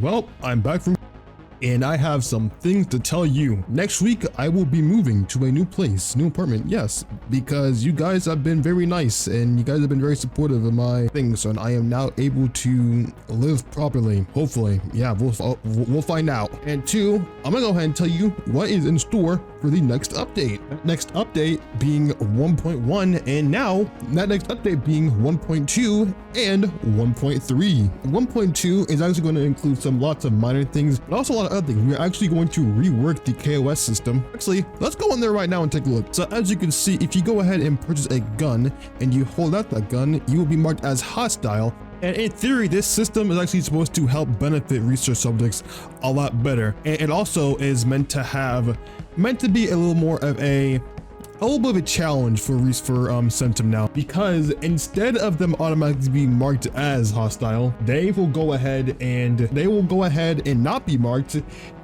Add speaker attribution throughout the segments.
Speaker 1: Well, I'm back from and I have some things to tell you. Next week, I will be moving to a new place, new apartment, yes, because you guys have been very nice and you guys have been very supportive of my things, and I am now able to live properly, hopefully. Yeah, we'll find out. And two, I'm gonna go ahead and tell you what is in store for the next update. Next update being 1.1, and now that next update being 1.2 and 1.3. 1.2 is actually going to include lots of minor things, but also a lot of other things. We're actually going to rework the KOS system. Actually, let's go in there right now and take a look. So as you can see, if you go ahead and purchase a gun and you hold out that gun, you will be marked as hostile. And in theory, this system is actually supposed to help benefit research subjects a lot better. And it also is meant to be a little more of a little bit of a challenge for centum now, because instead of them automatically being marked as hostile, they will go ahead and not be marked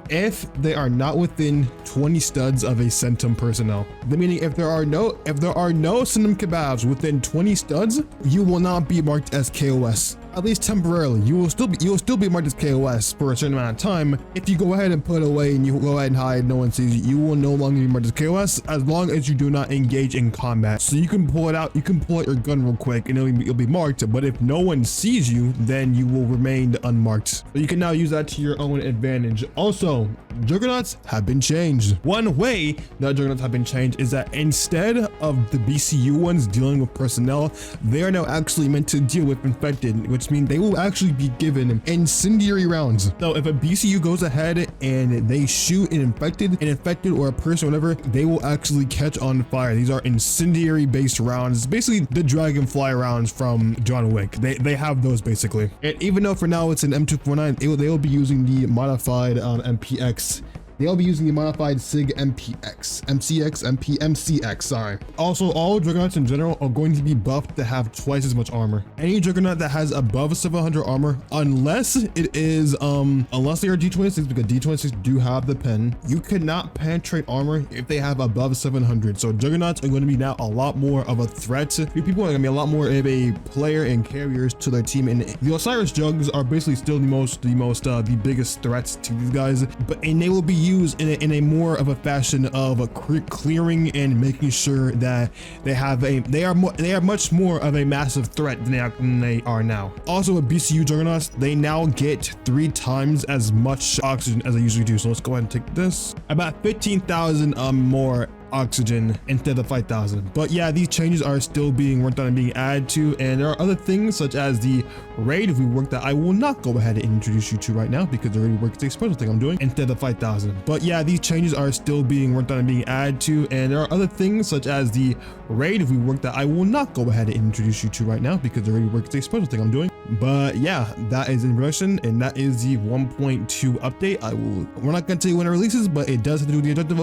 Speaker 1: if they are not within 20 studs of a centum personnel. Meaning if there are no centum kebabs within 20 studs, you will not be marked as KOS. At least temporarily. You will still be marked as KOS for a certain amount of time. If you go ahead and put it away and you go ahead and hide, no one sees you, you will no longer be marked as KOS as long as you do not engage in combat. So you can pull it out, your gun real quick and it'll be marked, but if no one sees you, then you will remain unmarked. So you can now use that to your own advantage. Also, juggernauts have been changed. One way that juggernauts have been changed is that instead of the BCU ones dealing with personnel, they are now actually meant to deal with infected, which means they will actually be given incendiary rounds. So if a BCU goes ahead and they shoot an infected or a person or whatever, they will actually catch on fire. These are incendiary based rounds. It's basically the dragonfly rounds from John Wick. They have those basically. And even though for now it's an M249, they will be using the modified MPX. They'll be using the modified SIG MCX, sorry. Also, all juggernauts in general are going to be buffed to have twice as much armor. Any juggernaut that has above 700 armor, unless it is, unless they are D26, because D26 do have the pen, you cannot penetrate armor if they have above 700. So juggernauts are going to be now a lot more of a threat. People are going to be a lot more of a player and carriers to their team. And the Osiris Jugs are basically still the biggest threats to these guys, and they will be used in a more of a fashion of clearing and making sure that they are much more of a massive threat than they are now. Also with BCU juggernauts, they now get 3 times as much oxygen as they usually do. So let's go ahead and take this. About 15,000 more oxygen instead of 5,000. But yeah, these changes are still being worked on and being added to, and there are other things such as the raid rework that I will not go ahead and introduce you to right now because the raid rework is a special thing I'm doing instead of 5,000. But yeah, these changes are still being worked on and being added to, and there are other things such as the raid rework that I will not go ahead and introduce you to right now because the raid rework is a special thing I'm doing. But yeah, that is in production, and that is the 1.2 update. We're not going to tell you when it releases, but it does have to do with the objective.